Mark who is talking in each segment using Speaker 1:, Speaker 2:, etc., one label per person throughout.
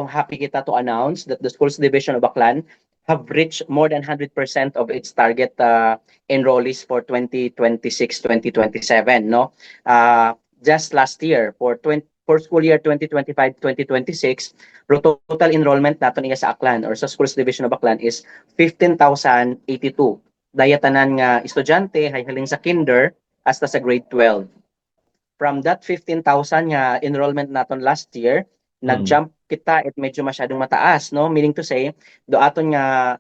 Speaker 1: happy kita to announce that the Schools Division of Aklan have reached more than 100% of its target enrollees for 2026-2027, no? Just last year for school year 2025-2026, total enrollment naton iya sa Aklan or sa Schools Division of Aklan is 15,082. Daya tanan nga estudyante hay halin sa kinder hasta sa grade 12. From that 15,000 nga enrollment naton last year, nag-jump kita at medyo masyadong mataas, no? Meaning to say, do aton nga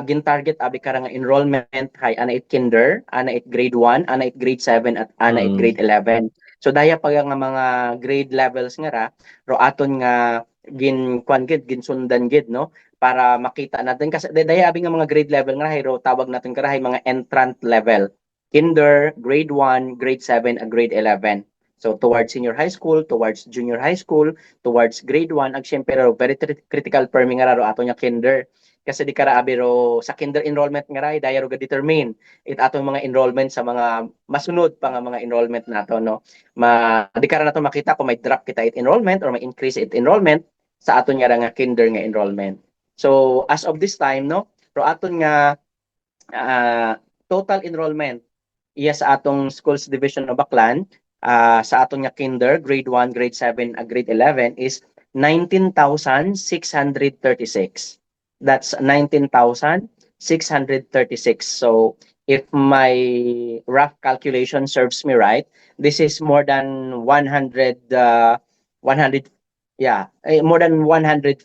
Speaker 1: gin-target abi kara nga enrollment hay ana it kinder, ana it grade 1, ana it grade 7 at ana it grade 11. So daya pa nga mga grade levels nga ra, ro aton nga ginsundan gid, no? Para makita natin kasi daya abi nga mga grade level nga hay ro tawag natin kara hay mga entrant level. Kinder, grade 1, grade 7, and grade 11. So towards senior high school, towards junior high school, towards grade 1, ag syempre ro very critical per mi nga ro ato nya kinder. Kasi di kara abi ro sa kinder enrollment nga ray daya ro ga determine it atong mga enrollment sa mga masunod pa nga mga enrollment nato, no. Di kara nato makita kung may drop kita it enrollment or may increase it enrollment sa aton nga kinder nga enrollment. So as of this time, no, ro aton nga total enrollment iya sa atong schools division of Aklan, sa atong nga kinder, grade 1, grade 7, grade 11 is 19,636. That's 19,636. So if my rough calculation serves me right, this is more than 100 more than 105%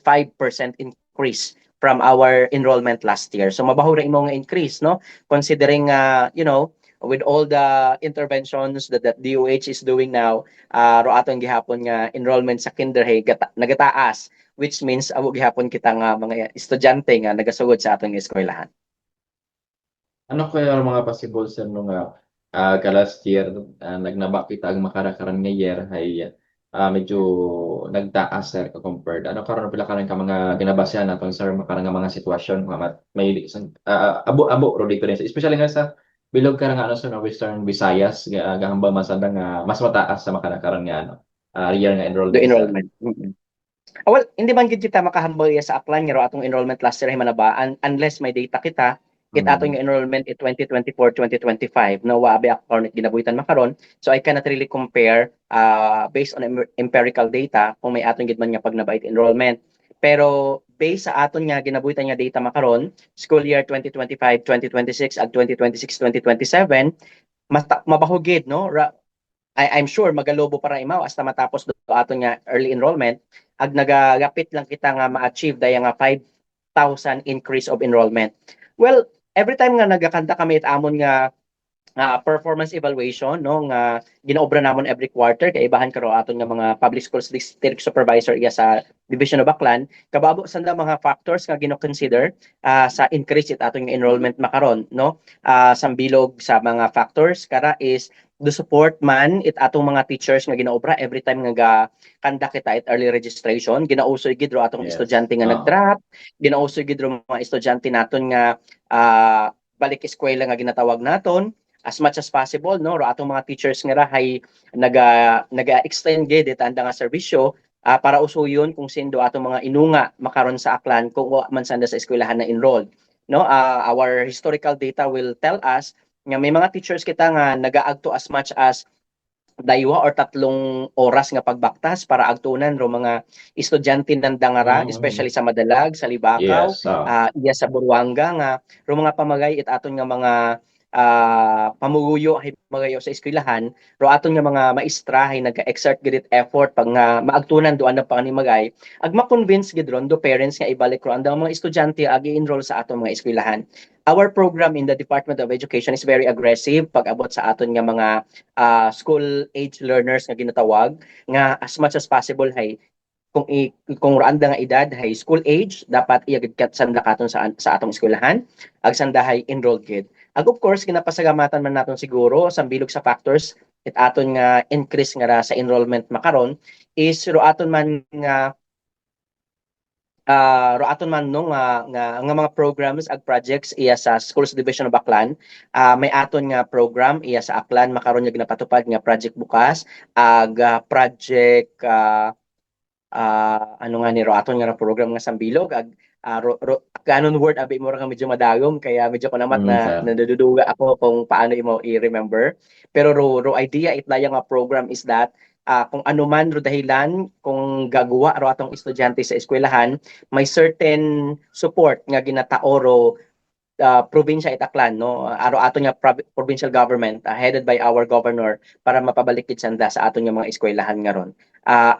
Speaker 1: increase from our enrollment last year. So mabaho ra imo nga increase, no? Considering with all the interventions that the DOH is doing now, ro aton gihapon nga enrollment sa kinder hay nagataas, which means amo gihapon kita nga mga estudyante nga nagasugod sa atong eskwelahan.
Speaker 2: Ano kaya ang mga possible sir nung ka last year nagnaba kita ang makarakaran nga year hay medyo nagtaas sir ka compared. Ano karon pila karon ka mga ginabasyan naton sir makarang nga mga sitwasyon may abo ro difference especially nga sa bilog ka nga ano sa Western Visayas gahamba masada nga mas mataas sa makarakaran nga year nga enrollment.
Speaker 1: Enrollment. Well, hindi man gid kita makahambal sa Aklan nga atong enrollment last year hay manabaan unless may data kita it atong enrollment in 2024-2025 no wa abi account ginabuhitan makaron, so I cannot really compare based on empirical data kung may atong gid man nga pagnabait enrollment. Pero based sa aton nga ginabuhitan nga data makaron, school year 2025-2026 ag 2026-2027 mas mabahugid, no? I'm sure magalobo para imaw hasta matapos do aton nga early enrollment ag nagagapit lang kita nga ma-achieve daya nga 5,000 increase of enrollment. Well, every time nga nagakanta kami it amon nga performance evaluation, no, nga ginaobra namon every quarter kay ibahan karo aton nga mga public schools district supervisor iya sa Division of Aklan, kababo sanda mga factors nga gino-consider sa increase it aton nga enrollment makaron, no. Sambilog sa mga factors kara is the support man it atong mga teachers nga ginaobra every time nga kanda kita it early registration, ginausoy gid ro atong estudyante nga nag-drop, ginausoy gid ro mga estudyante naton nga balik eskwela nga ginatawag naton as much as possible, no, ro atong mga teachers nga ra hay naga-extend gid it anda nga serbisyo para usuyon kung sindo atong mga inunga makaron sa Aklan kung wa man sanda sa eskwelahan na enrolled, no. Our historical data will tell us nga may mga teachers kita nga nagaagto as much as daywa or 3 oras nga pagbaktas para agtunan ro mga estudyante ng Dangara, especially sa Madalag, sa Libakaw, iya sa Buruanga nga ro mga pamagay it aton nga mga pamuguyo hay magayo sa eskwelahan, ro aton nga mga maestra hay nag-exert gid effort pag nga maagtunan duan na panimagay ag ma-convince gid ron do parents nga ibalik ro andang mga estudyante ag i-enroll sa aton mga eskwelahan. Our program in the Department of Education is very aggressive pag abot sa aton nga mga school age learners nga ginatawag nga as much as possible hay kung randa nga edad hay school age dapat iagid kat sanda katon sa atong eskwelahan ag sanda hay enrolled gid. Ag of course ginapasagamatan man naton siguro sa bilog sa factors it aton nga increase nga ra sa enrollment makaron is ro aton man nga mga programs ag projects iya sa Schools Division of Aklan. May aton nga program iya sa Aklan makaron nga ginapatupad nga Project Bukas ag project ano nga ni aton nga program nga sambilog kanon word abi mo ra nga medyo madagom kaya medyo ko namat na
Speaker 2: sir.
Speaker 1: naduduga ako kung paano imo i-remember. Pero ro idea itla nga program is that kung ano man ro dahilan kung gagawa ro atong estudyante sa eskwelahan, may certain support nga ginatao ro probinsya itaklan no aro ato nga provincial government headed by our governor para mapabalik gid sanda sa ato nga mga eskwelahan nga ron.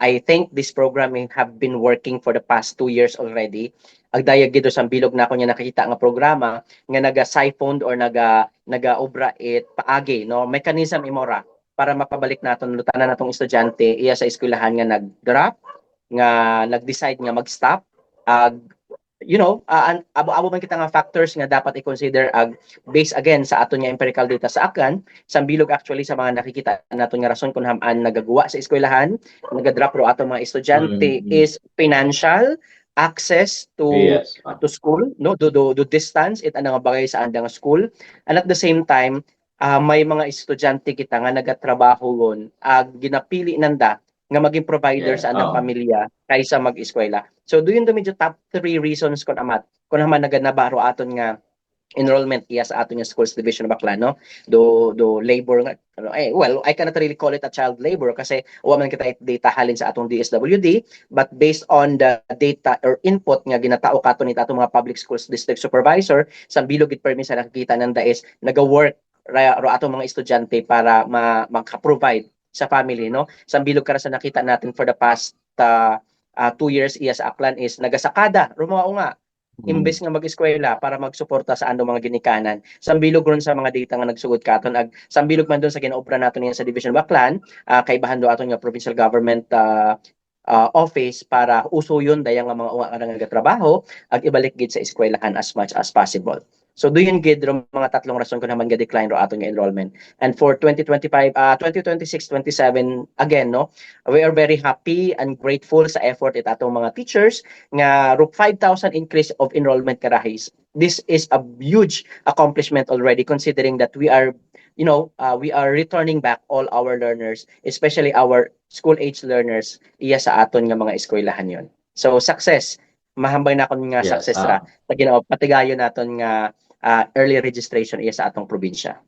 Speaker 1: I think this programming have been working for the past 2 years already. Agdayag gid sa bilog na ako nga nakita nga programa nga naga-siphoned or naga-obra it paagi no mechanism imora para mapabalik naton lutanan natong estudyante iya sa eskwelahan nga nag-drop nga nag-decide nga mag-stop ag abo man kita nga factors nga dapat i-consider based again sa aton nga empirical data sa akan sambilog actually sa mga nakikita naton nga rason kung haman nagagawa sa eskwelahan naga-drop ro aton mga estudyante
Speaker 2: Mm.
Speaker 1: is financial access
Speaker 2: Yes.
Speaker 1: to school no do distance it nga bagay sa andang school and at the same time may mga estudyante kita nga nagatrabaho gon ginapili nanda nga maging provider
Speaker 2: Yes.
Speaker 1: sa andang pamilya kaysa mag-eskwela. So doon do medyo top 3 reasons kun amat kun naman naganabaro aton nga enrollment iya sa aton nga schools division of Baclano do labor nga well I cannot really call it a child labor kasi wa man kita data halin sa atong DSWD but based on the data or input nga ginatao katon nita atong mga public schools district supervisor sa bilog gid permi sa nakikita nanda is naga-work ro atong mga estudyante para maka-provide sa family no sambilog kara sa nakita natin for the past 2 years iya sa Aklan is nagasakada rumao nga imbes nga mag-eskwela para magsuporta sa ano mga ginikanan sambilog ron sa mga data nga nagsugod katon sambilog man doon sa ginaobra naton niya sa Division of Aklan kay bahan do aton nga provincial government office para usuyon dayang nga mga unga nga nagatrabaho ag ibalik gid sa eskwelahan as much as possible. So doon gid ro mga tatlong rason ko naman ga decline ro aton nga enrollment. And for 2025 2026 27 again no we are very happy and grateful sa effort it atong mga teachers nga ro 5,000 increase of enrollment karahis. This is a huge accomplishment already considering that we are returning back all our learners, especially our school age learners iya sa aton nga mga eskwelahan yon. So success mahambay na kon nga
Speaker 2: Yes.
Speaker 1: success ra sa patigayon naton nga early registration iya sa atong probinsya.